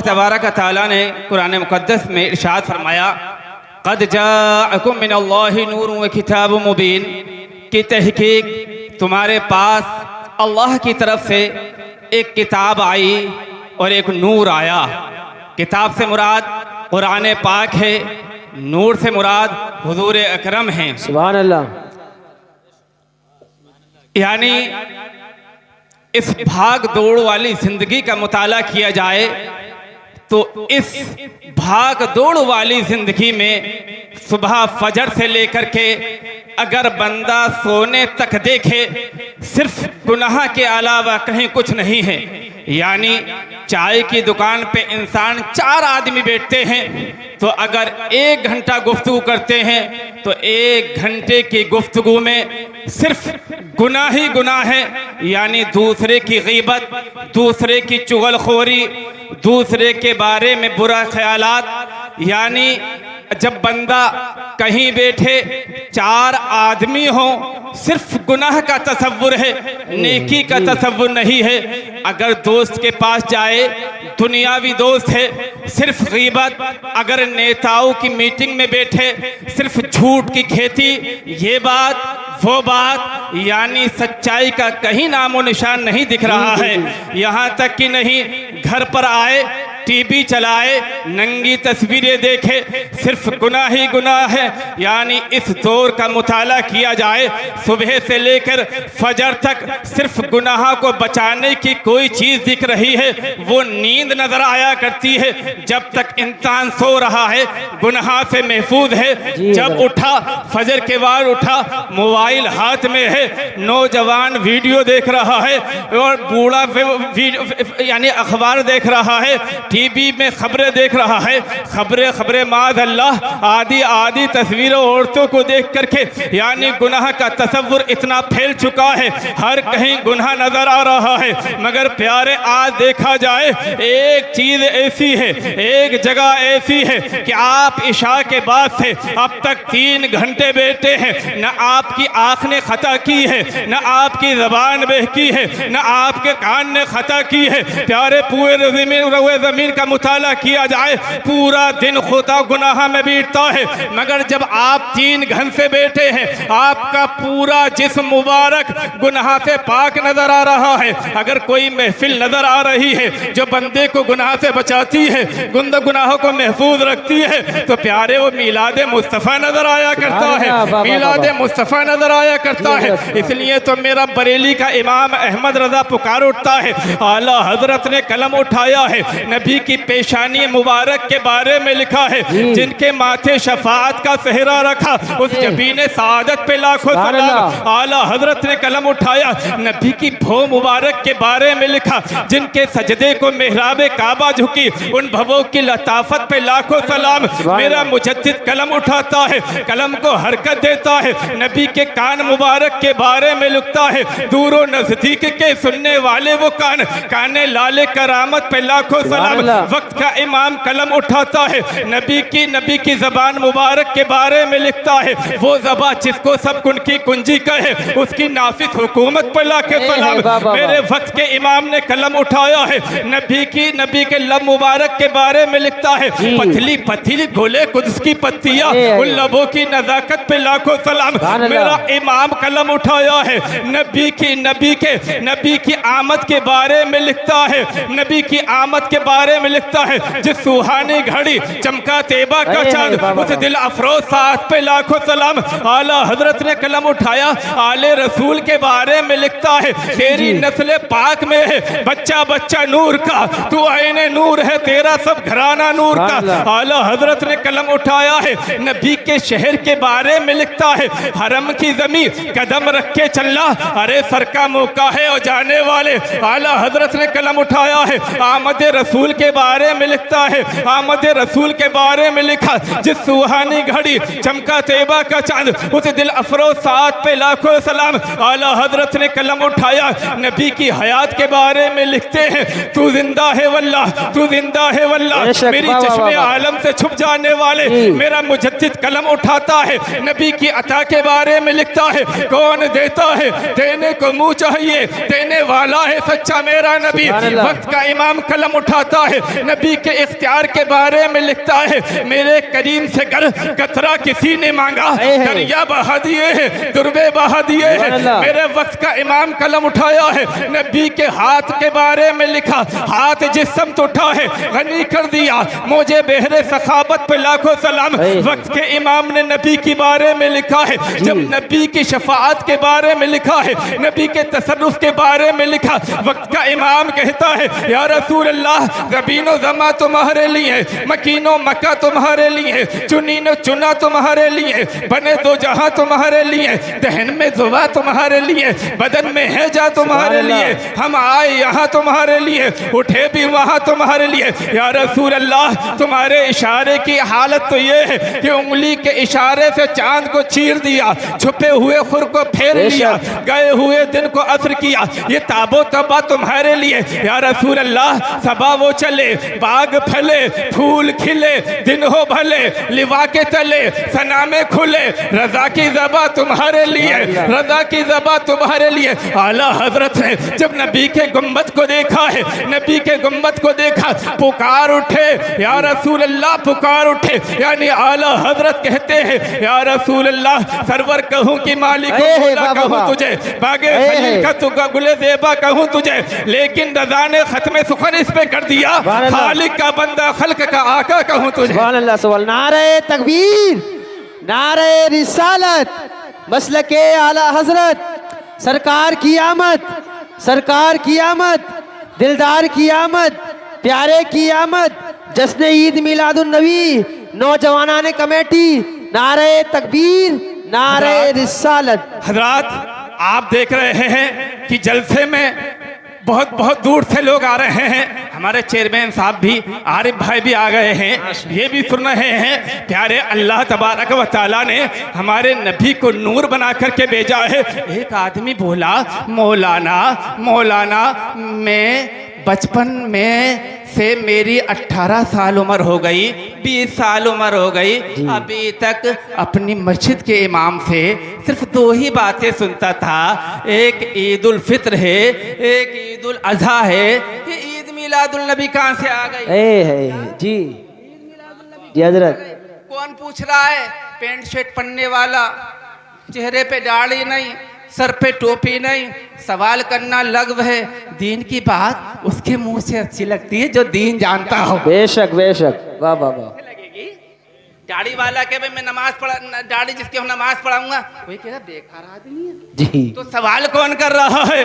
तबारक तआला ने कुरान मुक़द्दस में इरशाद फरमाया, क़द जाअकुम मिनल्लाहि नूरुन व किताबुम मुबीन, कि तहकीक तुम्हारे पास अल्लाह की तरफ से एक किताब आई और एक नूर आया। किताब से मुराद कुरान पाक है, नूर से मुराद हुजूर अकरम हैं। सुभान अल्लाह। यानी इस भाग दौड़ वाली जिंदगी का मुताला किया जाए तो इस भाग दौड़ वाली जिंदगी में सुबह फजर से लेकर के अगर बंदा सोने तक देखे सिर्फ गुनाह के अलावा कहीं कुछ नहीं है। यानी चाय की दुकान पे इंसान 4 आदमी बैठते हैं तो अगर 1 घंटा गुफ्तगू करते हैं तो 1 घंटे की गुफ्तगू में सिर्फ गुनाह ही गुनाह है। यानी दूसरे की गीबत, दूसरे की चुगलखोरी, दूसरे के बारे में बुरा ख्यालात। यानी जब बंदा कहीं बैठे 4 आदमी हो सिर्फ गुनाह का तसव्वुर है, नेकी का तसव्वुर नहीं है। अगर दोस्त के पास जाए, दुनियावी दोस्त है, सिर्फ गीबत। अगर नेताओं की मीटिंग में बैठे सिर्फ झूठ की खेती, ये बात वो बात। यानी सच्चाई का कहीं नामो निशान नहीं दिख रहा है। यहाँ तक कि नहीं, घर पर आए टीवी चलाए, नंगी तस्वीरें देखे, सिर्फ गुनाह ही गुनाह है। यानी इस दौर का मुताला किया जाए, सुबह से लेकर फजर तक सिर्फ गुनाह को बचाने की कोई चीज़ दिख रही है, वो नींद नजर आया करती है। जब तक इंसान सो रहा है गुनाह से महफूज है, जब उठा फजर के बाद उठा मोबाइल हाथ में है, नौजवान वीडियो देख रहा है और बूढ़ा यानी अखबार देख रहा है, टीवी में खबरें देख रहा है, खबरें माज़ अल्लाह आदि तस्वीरों औरतों को देख करके यानी गुनाह का तसव्वुर इतना फैल चुका है, हर कहीं गुनाह नजर आ रहा है। मगर प्यारे आज देखा जाए एक चीज़ ऐसी है, एक जगह ऐसी है कि आप इशा के बाद से अब तक 3 घंटे बैठे हैं, न आपकी आँख ने खता की है, न आपकी ज़बान बहकी है, न आपके कान ने खता की है। प्यारे पूरे ज़मीन का मुताला किया जाए पूरा दिन खुदा गुनाह में बीतता है। मगर जब आप 3 घंटे बैठे हैं, आपका पूरा जिस्म मुबारक गुनाह से पाक नजर आ रहा है। अगर कोई महफिल नजर आ रही है जो बंदे को गुनाह से बचाती है, गुनाहों को महफूज रखती है, तो प्यारे वो मीलाद मुस्तफ़ा नजर आया करता है, मीलाद मुस्तफ़ा नजर आया करता है। इसलिए तो मेरा बरेली का इमाम अहमद रजा पुकार उठता है, आला हजरत ने कलम उठाया है, नबी की पेशानी मुबारक के बारे में लिखा है, जिनके माथे शफाअत का सेहरा रखा उस जबीने सादत पे लाखों सलाम। आला हजरत ने कलम उठाया, नबी की भो मुबारक के बारे में लिखा, जिनके सजदे को मेहराबे काबा झुकी उन भवों की लताफत पे लाखों सलाम। मेरा मुजद्दिद कलम उठाता है, कलम को हरकत देता है, नबी के कान मुबारक के बारे में लिखता है, दूरो नजदीक के सुनने वाले वो काने लाले करामत पे लाखों सलाम। वक्त का इमाम कलम उठाता है, नबी की ज़बान मुबारक के बारे में लिखता है, वो ज़बान जिसको सब कुनकी कुंजी कहे उसकी नाफिस हुकूमत पर लाके सलाम। मेरे वक्त के इमाम ने कलम उठाया है, नबी के लब मुबारक के बारे में लिखता है, पतली पतली गोले कुद्स की पत्तियां उन लबों की नजाकत पे लाखों सलाम। मेरा इमाम कलम उठाया है, नबी की आमद के बारे में लिखता है, नबी की आमद के बारे में लिखता है, जिस सुहानी घड़ी चमका तैबा का चांद उस दिल अफरोज साथ पे लाखों सलाम। आला हजरत ने कलम उठाया, आले रसूल के बारे में लिखता है, तेरी नस्ल पाक में है बच्चा बच्चा नूर का, तू आईने नूर है तेरा सब घराना नूर का। आला हजरत ने कलम उठाया है, नबी के शहर के बारे में लिखता है, हरम की जमीन कदम रख के चलना, अरे सर का मौका है और जाने वाले। आला हजरत ने कलम उठाया है, आमद रसूल के बारे में लिखता है, आमद रसूल के बारे में लिखा, जिस सुहानी घड़ी चमका तैबा का चांद उस दिल अफरोज साथ पे लाखों सलाम। आला हजरत ने कलम उठाया, नबी की हयात के बारे में लिखते हैं, तू जिंदा है वल्लाह, तू जिंदा है वल्लाह, मेरी चश्मे आलम से छुप जाने वाले। मेरा मुजद्दिद कलम उठाता है, नबी की अता के बारे में लिखता है। कौन देता है, देने को मुंह चाहिए, देने वाला है सच्चा मेरा नबी। वक्त का इमाम कलम उठाता है, नबी के इख्तियार के बारे में लिखता है। मेरे करीम से गर कतरा किसी ने मांगा, दरिया बहा दिए है, दुर्बे बहा दिए है। मेरे वक्त का इमाम कलम उठाया है, नबी के हाथ के बारे में लिखा। हाथ जिस्म तो उठा है, गनी कर दिया मुझे बेहरे सखाबत पे लाखों सलाम। वक्त के इमाम ने नबी के बारे में लिखा है, जब नबी की शफाअत के बारे में लिखा है, नबी के तसर्रुफ के बारे में लिखा। वक्त का इमाम कहता है, या रसूल अल्लाह, ज़मीनो ज़मा तुम्हारे लिए, मकीनो मक्का तुम्हारे लिए, चुनीनो चुना तुम्हारे लिए, बने दो जहां तुम्हारे लिए, दहन में जुबा तुम्हारे लिए, बदन में है जा तुम्हारे लिए, हम आए यहाँ तुम्हारे लिए, उठे भी वहाँ तुम्हारे लिए। या रसूल अल्लाह, तुम्हारे इशारे की हालत तो ये है कि उंगली के इशारे से चांद को चीर दिया, छुपे हुए खुर को फेर लिया, गए हुए दिन को असर किया। ये ताबो तबा तुम्हारे लिए। या रसूल अल्लाह, सबा वो चले, बाग फले, फूल खिले, दिन हो भले, लिवा के तले, सनामे खुले, रजा की ज़बा तुम्हारे लिए, रजा की ज़बा तुम्हारे लिए। आला हजरत ने जब नबी के गुम्बद को देखा है, नबी के गुम्बद को देखा, पुकार उठे, या रसूल अल्लाह, पुकार उठे। यानी आला हजरत कहते हैं, या रसूल अल्लाह, सरवर कहूँ कि मालिक कहूँ तुझे, बागे खलील का तुगा गुले ज़ेबा कहूँ तुझे, लेकिन रज़ा ने खत्म सुखन इस पे कर दिया, खालिक का बंदा खल्क का आका कहूँ तुझे। सुभान अल्लाह, सुभान। नारे तकबीर, नारे रिसालत, मसलके आला हजरत, सरकार की आमद, सरकार की आमद, दिलदार की आमद, प्यारे की आमद, जश्न ईद मिलादुन नबी, नौजवानाने कमेटी, नारे तकबीर, नारे रिसालत। हजरात, आप देख रहे हैं कि जलसे में बहुत बहुत दूर से लोग आ रहे हैं। हमारे चेयरमैन साहब भी, आरिफ भाई भी आ गए हैं, ये भी सुन रहे हैं। प्यारे अल्लाह तबारक व तआला ने हमारे नबी को नूर बना करके भेजा है। एक आदमी बोला, मौलाना मौलाना, मैं बचपन में से मेरी 18 साल उम्र हो गई, 20 साल उम्र हो गई, अभी तक अपनी मस्जिद के इमाम से सिर्फ 2 ही बातें सुनता था। एक ईद उल फित्र है, एक ईद उल अज़हा है। ये ईद मिलादुल नबी कहाँ से आ गई? जी जी हजरत। कौन पूछ रहा है? पेंट शर्ट पहनने वाला, चेहरे पे दाढ़ी नहीं, सर पे टोपी नहीं, सवाल करना लगव है। दीन की बात उसके मुंह से अच्छी लगती है जो दीन जानता हो। बेशक बेशक, वाह वाह वाह। लगेगी दाढ़ी वाला के भाई मैं नमाज पढ़ा, दाढ़ी जिसकी हम नमाज पढ़ाऊंगा, वही कह रहा बेकार आदमी है जी। तो सवाल कौन कर रहा है?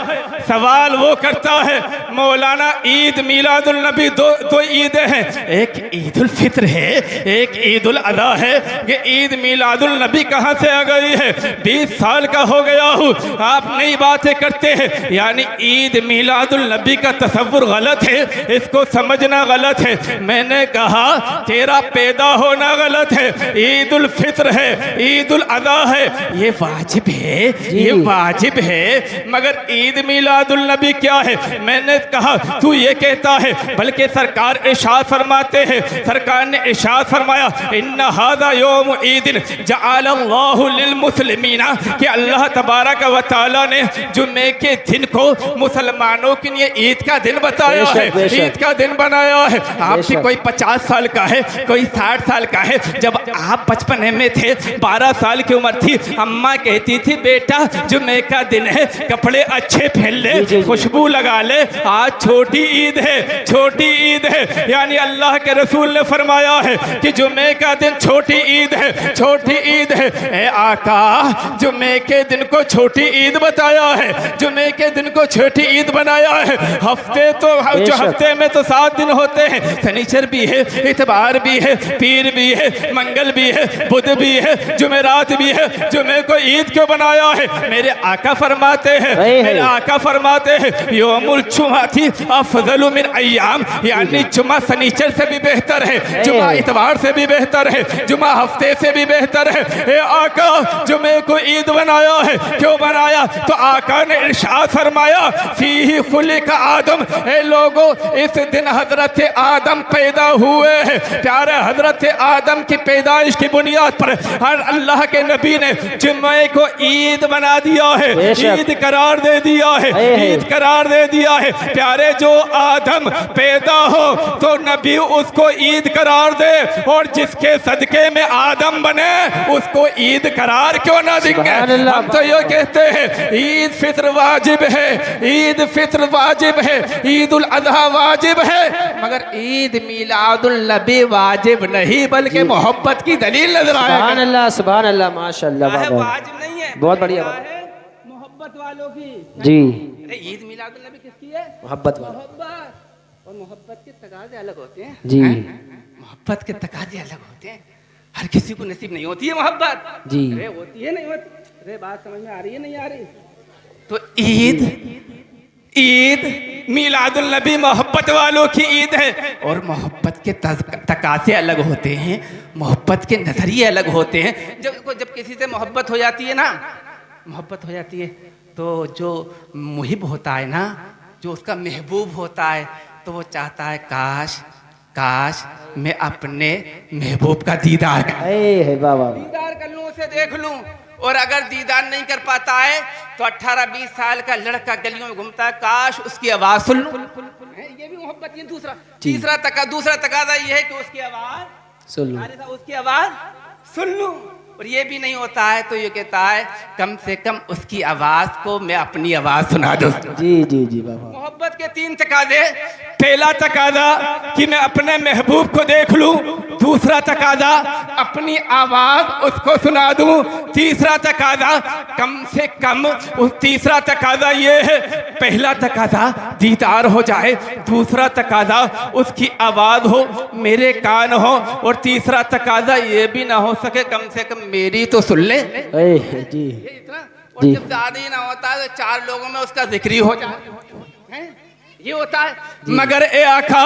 सवाल वो करता है, मौलाना ईद मिलादुल नबी दो ईदें हैं, एक ईद उल फित्र है, एक ईद उल अज़हा है। ये ईद मिलादुल नबी कहाँ से आ गई है? 20 साल का हो गया हूँ, आप नई बातें करते हैं। यानी ईद मिलादुल नबी का तसव्वुर गलत है, इसको समझना गलत है। मैंने कहा तेरा पैदा होना गलत है। ईद उल फित्र है, ईद उल अज़हा है, ये वाजिब है, ये वाजिब है। मगर ईद मिलादुल नबी क्या है? मैंने कहा तू ये कहता है, बल्कि सरकार इरशाद फरमाते हैं, सरकार ने इरशाद फरमाया, इन्ना हाज़ा यौम ईदिन जअलल्लाहु लिल मुस्लिमीना, कि अल्लाह तबारक व तआला ने जुम्मे के दिन को मुसलमानों के लिए ईद का दिन बताया है, ईद का दिन बनाया है। आपकी कोई 50 साल का है, कोई 60 साल का है। जब आप बचपन में थे, 12 साल की उम्र थी, अम्मा कहती थी बेटा जुम्मे का दिन है, कपड़े अच्छे पहन ले, खुशबू लगा ले, आज छोटी ईद है, छोटी ईद है। यानी अल्लाह के रसूल ने फरमाया है कि जुम्मे का दिन छोटी ईद है, छोटी ईद है। ए आका, जुम्मे के दिन को छोटी ईद बताया है, जुम्मे के दिन को छोटी ईद बनाया है। हफ्ते तो जो हफ्ते में तो 7 दिन होते हैं, शनिचर भी है, इतवार भी है, पीर भी है, मंगल भी है, बुध भी है, जुमेरात भी है। जुम्मे को ईद क्यों बनाया है? मेरे आका फरमाते हैं, मेरे आका फरमाते हैं, यौमुल जुमा थी अफज़लु मिन अय्याम, यानी जुमा शनिचर से भी बेहतर है, जुमा इतवार से भी बेहतर है, जुमा हफ्ते से भी बेहतर है। ए आका, जुम्मे को ईद बनाया है, क्यों बनाया? तो आका ने इरशाद फरमाया, फीही खुलिक आदम, ए लोगो इस दिन हजरत आदम पैदा हुए हैं। प्यारे हजरत आदम की पैदाइश की बुनियाद पर हर अल्लाह के नबी ने जुम्मे को ईद बना दिया है, बेशक। ईद करार दे दिया है, ईद करार दे दिया है। प्यारे जो आदम पैदा हो तो नबी उसको ईद करार दे, और जिसके सदके में आदम बने उसको ईद करार क्यों ना देंगे। सुभान अल्लाह। हम तो ये कहते हैं ईद फित्र वाजिब है, ईद फित्र वाजिब है, ईद उल अजहा वाजिब है, मगर ईद मीलादुल नबी वाजिब नहीं, बल्कि मोहब्बत की दलील नजर सुभान आएगा। अल्लाह, सुभान अल्लाह, माशाअल्लाह, वाह वाह, वाजिब नहीं है, बहुत बढ़िया क्या बात। है? मोहब्बत वालों की। जी, अरे ईद मीलादुल नबी किसकी है? मोहब्बत वाला, मोहब्बत। और मोहब्बत के तकाजे अलग होते हैं। जी मोहब्बत के तकाजे अलग होते हैं, हर किसी को नसीब नहीं होती है मोहब्बत। जी। अरे होती है, नहीं होती? अरे बात समझ में आ रही है, नहीं आ रही? तो ईद मीलादुल नबी मोहब्बत वालों की ईद है, और मोहब्बत के तकाजे अलग होते हैं, मोहब्बत के नजरिए अलग होते हैं। जब किसी से मोहब्बत हो जाती है ना, मोहब्बत हो जाती है, तो जो मुहिब होता है ना, जो उसका महबूब होता है, तो वो चाहता है काश काश मैं अपने महबूब का दीदार वाह वाह, दीदार कर लूं, उसे देख लूं। और अगर दीदार नहीं कर पाता है तो 18-20 साल का लड़का गलियों में घूमता है, काश उसकी आवाज सुन लूं। ये भी मोहब्बत है। दूसरा तकाजा ये है कि उसकी आवाज सुन लो, उसकी आवाज सुन लूं। और ये भी नहीं होता है तो ये कहता है कम से कम उसकी आवाज को मैं अपनी आवाज सुना दूं। जी जी जी, वाह वाह, मोहब्बत के 3 तकाजे। पहला तकाजा कि मैं अपने महबूब को देख लूं, दूसरा तकाजा अपनी आवाज उसको सुना दूं, तीसरा तकाजा कम से कम तीसरा तकाजा ये है, पहला तकाजा दीदार हो जाए, दूसरा तकाजा उसकी आवाज हो, मेरे कान हो, और तीसरा तकाजा ये भी ना हो सके कम से कम मेरी तो सुन ले। जी इतना। और जी। जब ज्यादा ही ना होता है तो 4 लोगों में उसका जिक्री हो जाए, ये होता है। मगर ए आका,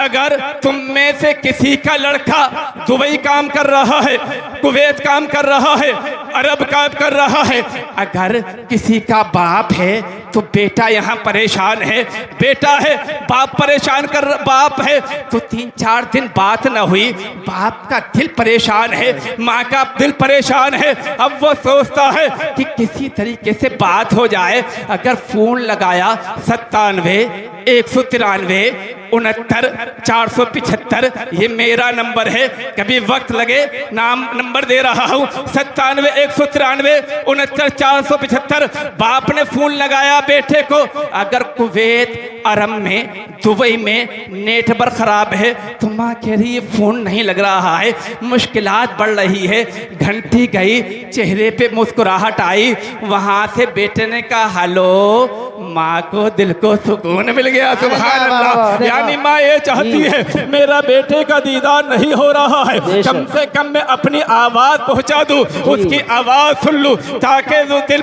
अगर तुम में से किसी का लड़का दुबई काम कर रहा है, कुवैत काम कर रहा है, अरब काम कर रहा है, अगर किसी का बाप है तो बेटा यहाँ परेशान है, बेटा है, बाप परेशान कर, बाप है तो 3-4 दिन बात ना हुई, बाप का दिल परेशान है, माँ का दिल परेशान है। अब वो सोचता है कि किसी तरीके से बात हो जाए। अगर फोन लगाया 97 193 69 475, ये मेरा नंबर है, कभी वक्त लगे नंबर दे रहा हूँ, 97 193 69 475। बाप ने फोन लगाया बेटे को, अगर कुवैत अरब में दुबई में नेटवर्क खराब है तो माँ कह रही है फोन नहीं लग रहा है, मुश्किलात बढ़ रही है। घंटी गई, चेहरे पे मुस्कुराहट आई, वहां से बेटे ने कहा हेलो, माँ को दिल को सुकून मिल गया। सुभान अल्लाह। यानी माँ ये चाहती है मेरा बेटे का दीदार नहीं हो रहा है, कम से कम मैं अपनी आवाज पहुंचा दूं, उसकी आवाज सुन लूं, ताकि जो दिल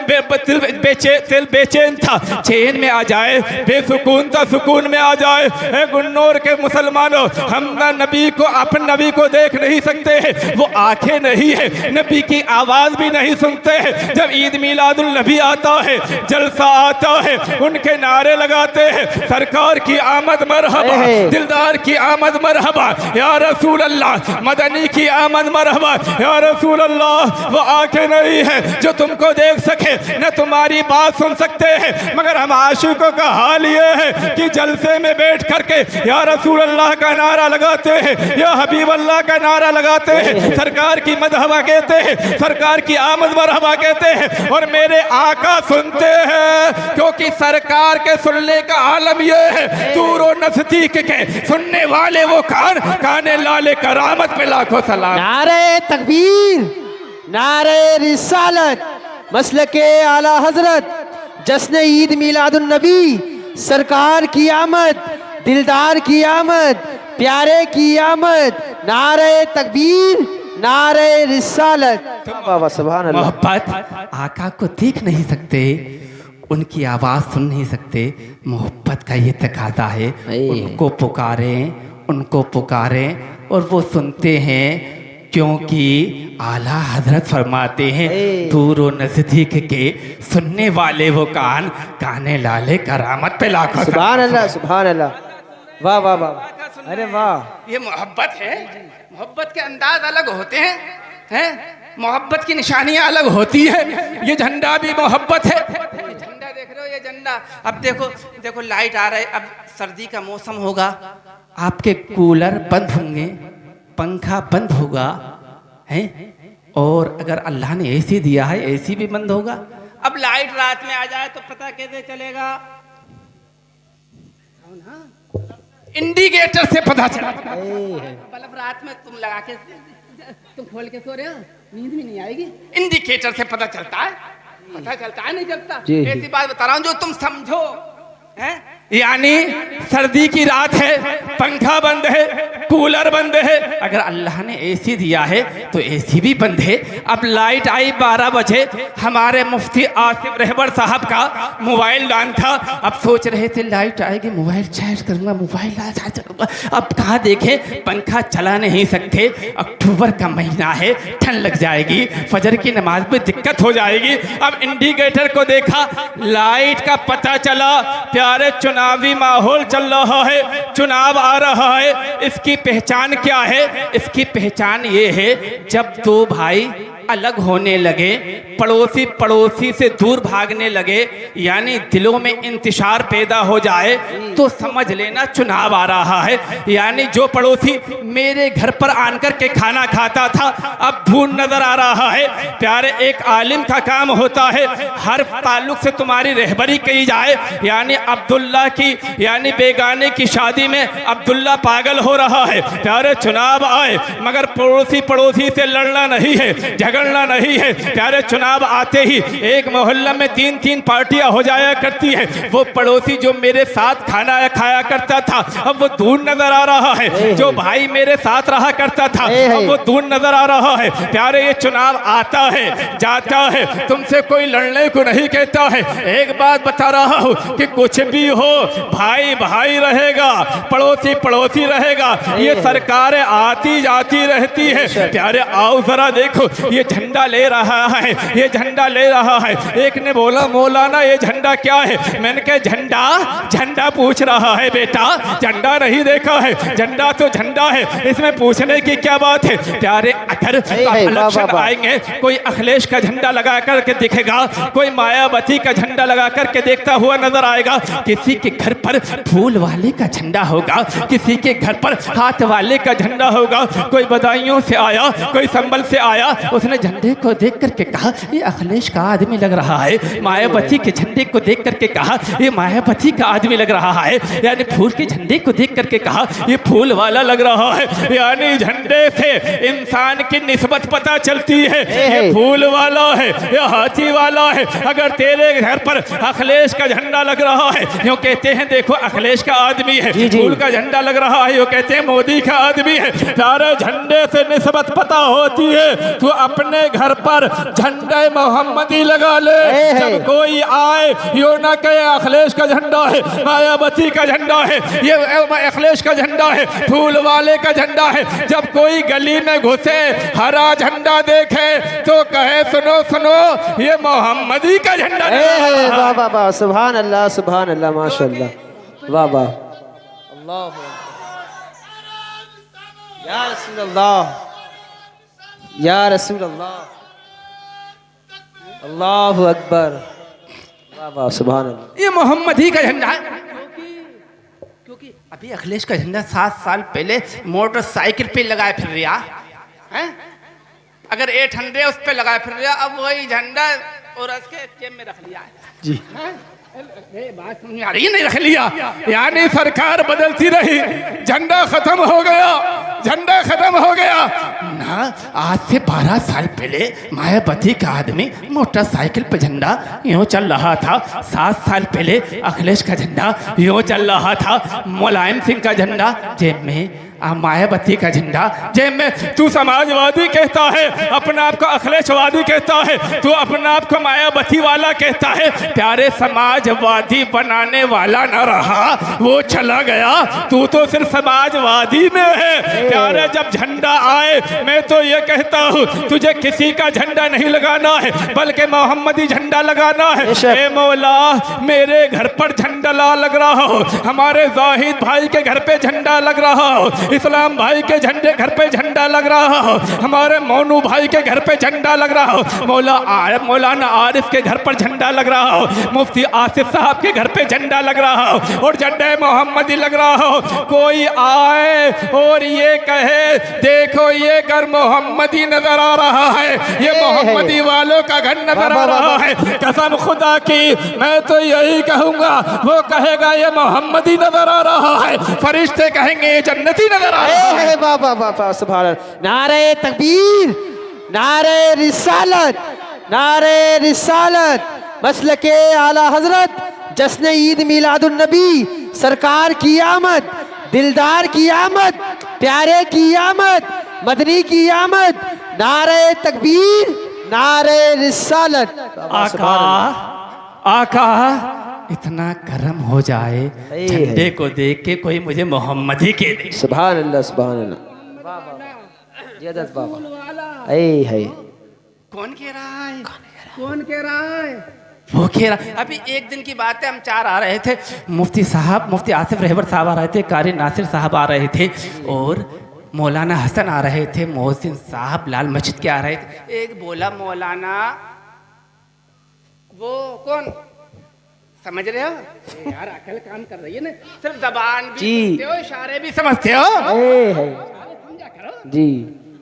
बेचैन था चैन में आ जाए, बेसुकून था सुकून में आ जाए। ए गुन्नौर के मुसलमानों, हम ना नबी को, अपने नबी को देख नहीं सकते हैं, वो आंखें नहीं है, नबी की आवाज भी नहीं सुनते हैं। जब ईद मिलादुल नबी आता है, जलसा आता है, उनके नारे लगाते हैं, सरकार की आमद मरहबा, दिलदार की आमद मरहबा, या रसूल अल्लाह, मदनी की आमद मरहबा, या रसूल अल्लाह। वो आंखें नहीं है जो तुमको देख सके, न तुम्हारी बात सुन सकते हैं, मगर हम आशिकों का हाल ये है कि जलसे में बैठ करके या रसूल अल्लाह का नारा लगाते हैं, या हबीब अल्लाह का नारा लगाते हैं, सरकार की मदहबा कहते हैं, सरकार की आमद मरहबा कहते हैं, और मेरे आका सुनते हैं, क्योंकि सरकार के सुनने का आलम यह है, दूर और नजदीक के सुनने वाले वो काने लाले करामत पे लाखों सलाम। नारे तकबीर, नारे रिसालत, मसलके आला हजरत, जश्न ईद मिलादुन नबी, सरकार की आमद, दिलदार की आमद, प्यारे की आमद, नारे तकबीर, नारे रिसालत। बाबा सुभान अल्लाह। मोहब्बत आका को देख नहीं सकते, उनकी आवाज़ सुन नहीं सकते, मोहब्बत का ये तकाजा है, उनको पुकारें और वो सुनते हैं, क्योंकि आला हजरत फरमाते हैं दूर और नजदीक के सुनने वाले वो काने लाले करामत पे लाखों। सुभान अल्लाह, सुभान अल्लाह, वाह वाह वाह। अरे वाह, ये मोहब्बत है। मोहब्बत के अंदाज अलग होते हैं? मोहब्बत की निशानियां अलग होती है। ये झंडा भी मोहब्बत है। ये झंडा देख रहे हो, ये झंडा। अब देखो देखो लाइट आ रहा है, अब सर्दी का मौसम होगा, आपके कूलर बंद होंगे, पंखा बंद होगा, है? और अगर अल्लाह ने एसी दिया है, एसी भी बंद होगा। अब लाइट रात में आ जाए तो पता कैसे चलेगा? इंडिकेटर से पता चला। बल्ब रात में तुम लगा के तुम खोल के सो रहे हो, नींद भी नहीं आएगी। इंडिकेटर से पता चलता है, पता चलता है नहीं चलता? ऐसी बात बता रहा हूं जो तुम समझो, हैं? यानी सर्दी की रात है, पंखा बंद है, कूलर बंद है। अगर अल्लाह ने एसी दिया है तो एसी भी बंद है। अब लाइट आई 12 बजे, हमारे मुफ्ती आसिफ रहबर साहब का मोबाइल ऑन था। अब सोच रहे थे लाइट आएगी, मोबाइल चार्ज करूंगा, मोबाइल चार्ज करूंगा। अब कहाँ देखें, पंखा चला नहीं सकते, अक्टूबर का महीना है, ठंड लग जाएगी, फजर की नमाज में दिक्कत हो जाएगी। अब इंडिकेटर को देखा, लाइट का पता चला। प्यारे चुनावी माहौल चल रहा है, चुनाव आ रहा है। इसकी पहचान क्या है? इसकी पहचान ये है, जब दो भाई अलग होने लगे, पड़ोसी पड़ोसी से दूर भागने लगे, यानी दिलों में इंतशार पैदा हो जाए, तो समझ लेना चुनाव आ रहा है। यानी जो पड़ोसी मेरे घर पर आकर के खाना खाता था, अब दूर नजर आ रहा है। प्यारे, एक आलिम का काम होता है, हर ताल्लुक से तुम्हारी रहबरी की जाए। यानी अब्दुल्ला की, यानी बेगाने की शादी में अब्दुल्ला पागल हो रहा है। प्यारे, चुनाव आए मगर पड़ोसी पड़ोसी से लड़ना नहीं है, झगड़ना नहीं है। प्यारे, चुनाव आते ही एक मोहल्ला में 3-3 पार्टियां हो जाया करती है। वो पड़ोसी जो मेरे साथ खाना खाया करता था, अब वो दूर नजर आ रहा है। जो भाई मेरे साथ रहा करता था, अब वो दूर नजर आ रहा है। प्यारे, ये चुनाव आता है, जाता है, तुमसे कोई लड़ने को नहीं कहता है। एक बात बता रहा हूँ कि कुछ भी हो, भाई भाई रहेगा, पड़ोसी पड़ोसी रहेगा। ये सरकारें आती जाती रहती है। प्यारे, आओ जरा देखो, ये झंडा ले रहा है, ये झंडा ले रहा है। एक ने बोला, मौलाना ये झंडा क्या है? मैंने कहा, झंडा झंडा पूछ रहा है बेटा, झंडा नहीं देखा है? झंडा तो झंडा है, इसमें पूछने की क्या बात है? प्यारे, अगर इलेक्शन आएंगे, कोई अखिलेश का झंडा लगा करके दिखेगा, कोई मायावती का झंडा लगा करके देखता हुआ नजर आएगा। किसी के घर पर फूल वाले का झंडा होगा, किसी के घर पर हाथ वाले का झंडा होगा। कोई बदायूं से आया, कोई संबल से आया, उसने झंडे को देख करके कहा, ये अखिलेश का आदमी लग रहा है। मायावती के झंडे को देख करके कहा, ये मायावती का आदमी लग रहा है। यानी फूल के झंडे को देख करके कहा, ये फूल वाला लग रहा है। यानी झंडे से इंसान की निस्बत पता चलती है, ये फूल वाला है, ये हाथी वाला है। अगर तेरे घर पर अखिलेश का झंडा लग रहा है, यूँ कहते हैं देखो अखिलेश का आदमी है। फूल का झंडा लग रहा है, यूँ कहते हैं मोदी का आदमी है। सारे झंडे से निस्बत पता होती है। तू अपने घर पर झंडे मोहम्मदी लगा ले, जब कोई आए यो ना कहे अखिलेश का झंडा है, मायावती का झंडा है, ये अखिलेश का झंडा है, फूल वाले का झंडा है। जब कोई गली में घुसे, हरा झंडा देखे तो कहे, सुनो सुनो, ये मोहम्मदी का झंडा है। वाह वाह वाह, सुभान अल्लाह, सुभान अल्लाह, माशाअल्लाह, वाह वाह, अल्लाह या रसूल अल्लाह, या रसूल अल्लाह, अल्लाहु अकबर, वाह वाह, सुभान अल्लाह। ये मोहम्मदी का झंडा है, क्योंकि अभी अखिलेश का झंडा 7 साल पहले मोटरसाइकिल पे लगाए फिर रहा है। अगर 800 उस पे लगाए फिर रहा, अब वही झंडा और उसके जेब में रख लिया है जी। बात समझ आ रही है? नहीं रख लिया, यानी सरकार बदलती रही, झंडा खत्म हो गया, झंडा खत्म हो गया ना। आज से 12 साल पहले मायावती का आदमी मोटरसाइकिल पे झंडा यूँ चल रहा था। 7 साल पहले अखिलेश का झंडा यूँ चल रहा था। मुलायम सिंह का झंडा जेब में, मायावती का झंडा जेब में। तू समाजवादी कहता है, अपने आप को अखिलेशवादी कहता है, तू अपने आप को मायावती वाला कहता है। प्यारे, समाजवादी बनाने वाला न रहा, वो चला गया, तू तो सिर्फ समाजवादी में है। प्यारे, जब झंडा आए, मैं तो ये कहता हूँ, तुझे किसी का झंडा नहीं लगाना है, बल्कि मोहम्मदी झंडा झंडा लगाना है। बेशक। ए मौला मेरे घर पर झंडा लग रहा हो, हमारे जाहिद भाई के घर पे झंडा लग रहा हो, इस्लाम भाई के झंडे घर पे झंडा लग रहा हो, हमारे मोनू भाई के घर पे झंडा लग रहा हो, मौलाना आरिफ के घर पर झंडा लग रहा हो, मुफ्ती आसिफ साहब के घर पे झंडा लग रहा हो और झंडे मोहम्मदी लग रहा हो। कोई आए और ये कहे देखो ये घर मोहम्मदी नजर आ रहा है, ये मोहम्मदी वालों का घर नजर आ रहा है, कसम खुदा की मैं तो यही कहूंगा, वो कहेगा ये मोहम्मदी नजर आ रहा है, फरिश्ते कहेंगे ये जन्नती नजर आ रहा है। वाह वाह वाह वाह, सुभान अल्लाह। नारे तकबीर, नारे रिसालत, नारे रिसालत, मसलके आला हजरत, जश्न ईद मिलादुन नबी, सरकार की आमद, दिलदार की आमद, प्यारे की आमद, मदनी की आमद, नारे तकबीर, नारे रिसालत। आका आका इतना गर्म हो जाए झंडे को देख के कोई मुझे मोहम्मदी के दे। सुभान अल्लाह, सुभान अल्लाह, वाह वाह, जदत बाबा। है कौन कह रहा है? कौन कह रहा है? वो कह रहा। अभी एक दिन की बात है, हम चार आ रहे थे, मुफ्ती साहब, मुफ्ती आसिफ रहबर साहब आ रहे थे, कारी नासिर साहब आ रहे थे और मौलाना हसन आ रहे थे, मोहसिन साहब लाल मस्जिद के आ रहे थे। एक बोला मौलाना, वो कौन समझ रहे हो? यार अकल काम कर रही है ना, सिर्फ जबान भी जी। समझते हो, इशारे भी समझते हो। है समझा करो जी।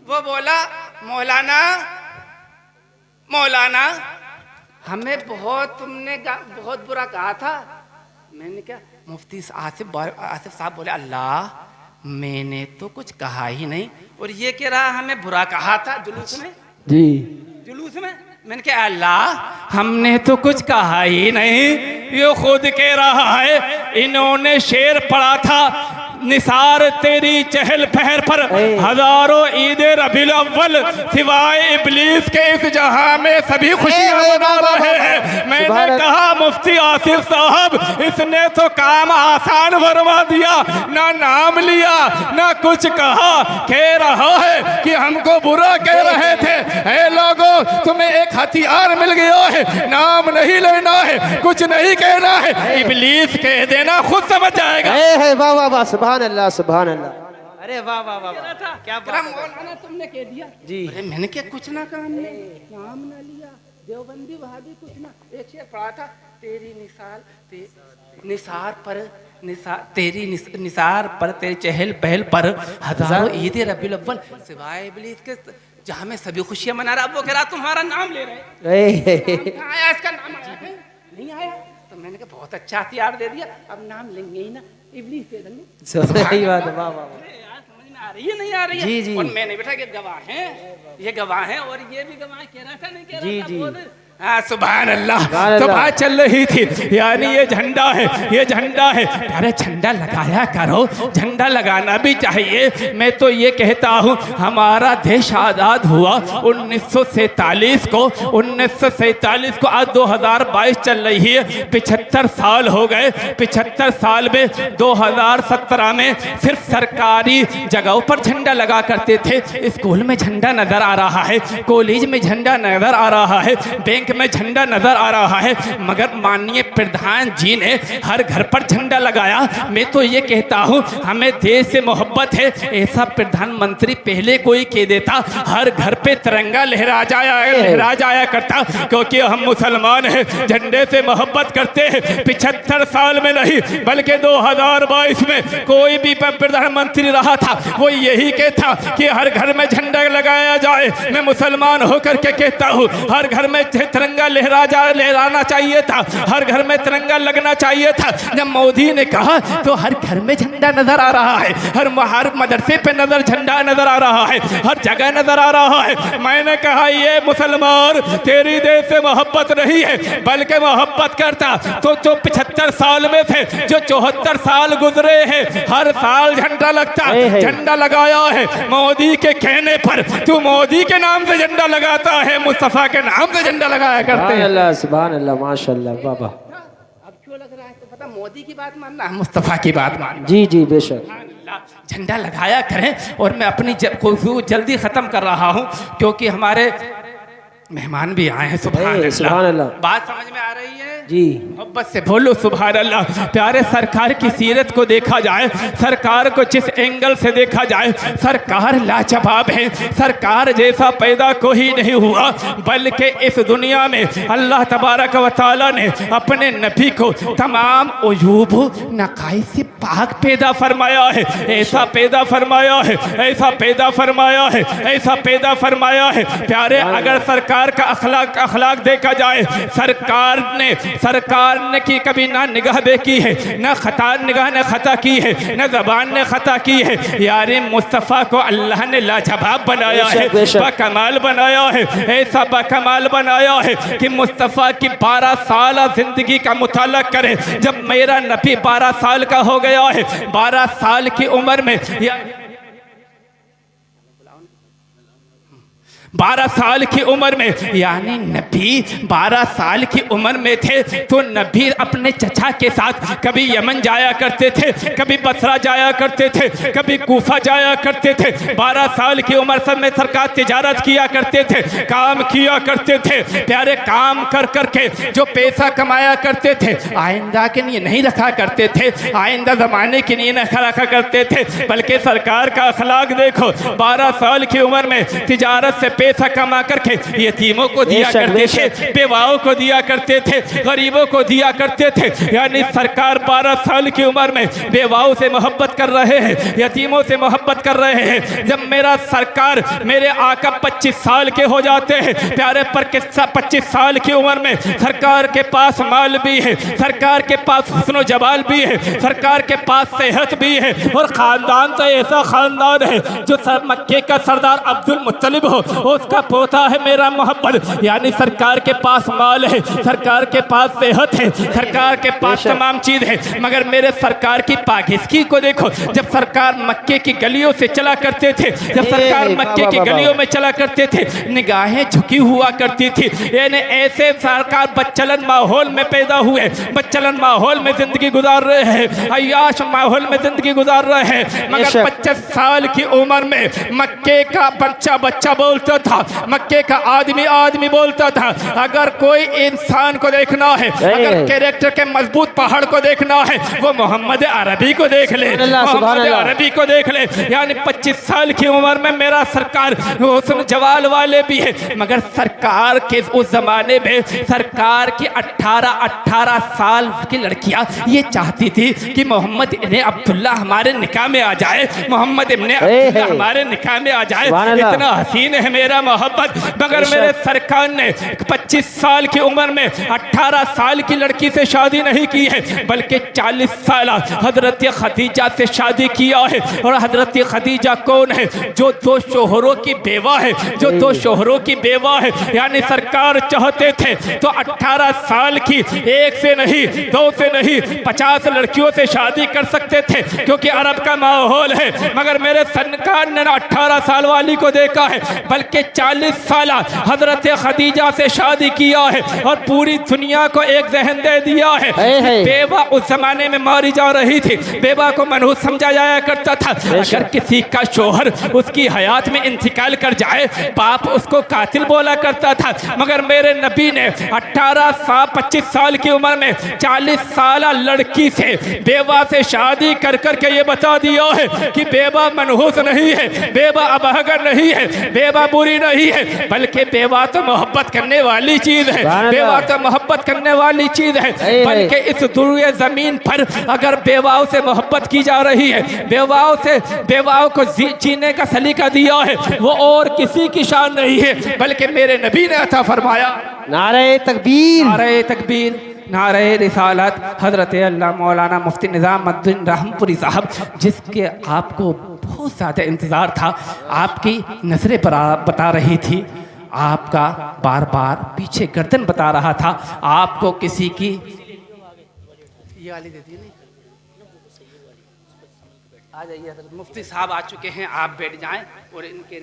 वो बोला मौलाना मौलाना हमें बहुत तुमने बहुत बुरा कहा था। मैंने क्या? मुफ्ती आसिफ साहब बोले अल्लाह मैंने तो कुछ कहा ही नहीं, और ये कह रहा हमें बुरा कहा था जुलूस में। जी जुलूस में मैंने कहा अल्लाह हमने तो कुछ कहा ही नहीं, ये खुद कह रहा है। इन्होंने शेर पढ़ा था, निसार तेरी चहल पहल पर हजारों ईद रबीउल अव्वल, सिवाय इब्लीस के इस जहां में सभी खुशियां मना रहे हैं। मैंने कहा मुफ्ती आसिफ साहब इसने तो काम आसान फरमा दिया, ना नाम लिया ना कुछ कहा, कह रहा है कि हमको बुरा कह रहे थे। ऐ लोगों तुम्हें एक हथियार मिल गया है, नाम नहीं लेना है, कुछ नहीं कहना है, इब्लीस कह देना खुद समझ जाएगा। है वाह वाह वाह, सुभान अल्लाह, सुभान अल्लाह। अरे वाह वाह वाह, क्या बात है। मौलाना तुमने कह दिया जी। अरे मैंने क्या कुछ ना कहा, हमने नाम ना लिया, देवबंदी वहाबी कुछ ना। एक शेर पढ़ा था, तेरी निसार पर निसार पर तेरी चहल पहल पर हजारों ईद रबीउल अव्वल, सिवाय इब्लीस के जहां में सभी खुशियां मना रहा। वो कह रहा तुम्हारा नाम ले रहे हैं, आया इसका नाम आया है? नहीं आया। तो मैंने कहा बहुत अच्छा हथियार दे दिया, अब नाम लेंगे ही ना, इब्लीस दे देंगे। सही बात है, वाह वाह। यार समझ में आ रही है नहीं आ रही है? जी जी। और मैंने बेटा के गवाह हैं, ये गवाह हैं और ये भी गवाह कह रहा था नहीं कह रहा जी था जी। बोल। हाँ सुभान अल्लाह। सुभान तो अल्लाह। बात चल रही थी, यानी ये झंडा है, ये झंडा है। अरे झंडा लगाया करो, झंडा लगाना भी चाहिए। मैं तो ये कहता हूँ हमारा देश आज़ाद हुआ 1947 को, 1947 को, आज 2022 चल रही है, 75 साल हो गए। 75 साल में 2017 में सिर्फ सरकारी जगहों पर झंडा लगा करते थे। स्कूल में झंडा नजर आ रहा है, कॉलेज में झंडा नजर आ रहा है, बैंक में झंडा नजर आ रहा है, मगर माननीय प्रधान जी ने हर घर पर झंडा लगाया। मैं तो ये कहता हूँ हमें देश से मोहब्बत है, ऐसा प्रधानमंत्री पहले कोई कह देता हर घर पे तिरंगा लहरा जाया करता, क्योंकि हम मुसलमान हैं, झंडे से मोहब्बत करते हैं। 75 साल में नहीं बल्कि 2022 में कोई भी प्रधानमंत्री रहा था वो यही कहता कि हर घर में झंडा लगाया जाए। मैं मुसलमान होकर के कहता हूँ हर घर में तिरंगा लहराना चाहिए था, हर घर में तिरंगा लगना चाहिए था। जब मोदी ने कहा तो हर घर में झंडा नजर आ रहा है, हर मदरसे पे झंडा नजर आ रहा है, हर जगह नजर आ रहा है। मैंने कहा ये मुसलमान तेरी देश से मोहब्बत नहीं है बल्कि मोहब्बत करता तो जो 75 साल में थे, जो 74 साल गुजरे हैं, हर साल झंडा लगता, झंडा लगाया है मोदी के कहने पर। तू मोदी के नाम से झंडा लगाता है, मुस्तफा के नाम से झंडा लगाया करते हैं। अल्लाह, सुभान अल्लाह, माशाअल्लाह, बाबा। अब क्यों लग रहा है तो पता मोदी की बात मानना, मुस्तफा की बात मानना। जी जी बेशक। झंडा लगाया करें। और मैं अपनी जल्दी ख़त्म कर रहा हूँ क्योंकि हमारे मेहमान भी आए हैं। सुभान सुभान अल्लाह। बात समझ में आ रही है जी, मोहब्बत से बोलो सुभान अल्लाह। प्यारे सरकार की सीरत को देखा जाए, सरकार को जिस एंगल से देखा जाए, सरकार लाजवाब है। सरकार जैसा पैदा कोई नहीं हुआ, बल्कि इस दुनिया में अल्लाह तबारक व तआला ने अपने नबी को तमाम उजूब नकाइस से पाक पैदा फरमाया है। ऐसा पैदा फरमाया है, ऐसा पैदा फरमाया है, ऐसा पैदा फरमाया है। प्यारे अगर सरकार का अखलाक देखा जाए, सरकार ने की कभी ना निगाह देखी है, ना निगाह ने खता की है, ना जबान ने खता की है। यारे मुस्तफ़ा को अल्लाह ने लाजवाब बनाया है, बकमाल बनाया है। ऐसा बकमाल बनाया है कि मुस्तफ़ा की 12 साल जिंदगी का मुताला करें। जब मेरा नबी 12 साल का हो गया है, 12 साल की उम्र में 12 साल की उम्र में, यानी नबी 12 साल की उम्र में थे तो नबी अपने चचा के साथ कभी यमन जाया करते थे, कभी बसरा जाया करते थे, कभी कूफा जाया करते थे। 12 साल की उम्र सब में सरकार तिजारत किया करते थे, काम किया करते थे। प्यारे काम कर कर के जो पैसा कमाया करते थे, आइंदा के लिए नहीं रखा करते थे, आइंदा ज़माने के लिए नहीं रखा करते थे, बल्कि सरकार का अखलाक देखो। 12 साल की उम्र में तिजारत से पैसा कमा करके यतीमों को दिया करते थे, बेवाओं को दिया करते थे, गरीबों को दिया करते थे। यानी सरकार 12 साल की उम्र में बेवाओं से मोहब्बत कर रहे हैं, यतीमों से मोहब्बत कर रहे हैं। जब मेरा सरकार, मेरे आका 25 साल के हो जाते हैं, प्यारे पर 25 साल की उम्र में सरकार के पास माल भी है, सरकार के पास हुस्न जमाल भी है, सरकार के पास सेहत भी है, और ख़ानदान तो ऐसा ख़ानदान है जो मक्के का सरदार अब्दुल मुत्तलिब हो उसका पोता है मेरा मोहब्बत। यानी सरकार के पास माल है, सरकार के पास सेहत है, सरकार के पास तमाम चीज़ है, मगर मेरे सरकार की पाकिस्तानी को देखो। जब सरकार मक्के की गलियों से चला करते थे, जब सरकार मक्के की गलियों में चला करते थे, निगाहें झुकी हुआ करती थी। यानी ऐसे सरकार बच्चलन माहौल में पैदा हुए, बच्चलन माहौल में ज़िंदगी गुजार रहे हैं, अय्याश माहौल में ज़िंदगी गुजार रहे हैं। मगर 25 साल की उम्र में मक्के का बच्चा बच्चा बोलता था, मक्के का आदमी आदमी बोलता था। अगर कोई इंसान को देखना है, अगर कैरेक्टर के मजबूत पहाड़ को देखना है, वो मोहम्मद अरबी को देख ले, मोहम्मद अरबी को देख ले। यानी 25 साल की उम्र में मेरा सरकार हुस्न जवाल वाले भी है, मगर सरकार के उस जमाने में सरकार की 18 साल की लड़कियां ये चाहती थी कि मोहम्मद इब्ने अब्दुल्ला हमारे निकाह में आ जाए, मोहम्मद इब्ने अब्दुल्ला हमारे निकाह में आ जाए। इतना हसीन है मेरा मोहब्बत। मगर मेरे सरकार ने 25 साल की उम्र में 18 साल की लड़की से शादी नहीं की है, बल्कि 40 साल हजरत खदीजा से शादी किया है। और हजरत खदीजा कौन है? जो 2 शोहरों की बेवा है, जो 2 शोहरों की बेवा है। यानी सरकार चाहते थे तो 18 साल की 1 से नहीं, 2 से नहीं, 50 लड़कियों से शादी कर सकते थे, क्योंकि अरब का माहौल है। मगर मेरे सरकार ने 18 साल वाली को देखा है, बल्कि 40 साल हजरत खदीजा से शादी किया है। और पूरी दुनिया को एक जहन दे दिया है। बेवा उस जमाने में मारी जा रही थी, बेवा को मनहूस समझा जाया करता था। अगर किसी का शोहर उसकी हयात में इंतकाल कर जाए, बाप उसको कातिल बोला करता था। मगर मेरे नबी ने 25 साल की उम्र में 40 साल लड़की से, बेवा से शादी कर करके ये बता दिया है कि बेवा मनहूस नहीं है, बेवा अबहगर नहीं है, बेवा बुरी नहीं है, बल्कि बेवा तो मोहब्बत करने वाली चीज़ है, बेवा तो मोहब्बत करने वाली चीज़ है। बल्कि इस दुनिया ज़मीन पर अगर बेवाओं से मोहब्बत की जा रही है, बेवाओं को जीने का सलीका दिया है, वो और किसी की शान नहीं है, बल्कि मेरे नबी ने अता फरमाया। नारे तकबीर, नारे तकबीर, नारे रिसालत। हज़रत अल्लाह मौलाना मुफ्ती निज़ामुद्दीन रहमपुरी साहब, जिसके आपको बहुत ज़्यादा इंतज़ार था, आपकी नज़रें बता रही थी, आपका बार बार पीछे गर्दन बता रहा था, आपको किसी की ये वाली दे दी नहीं। आ जाइए, मुफ्ती साहब आ चुके हैं, आप बैठ जाएं और इनके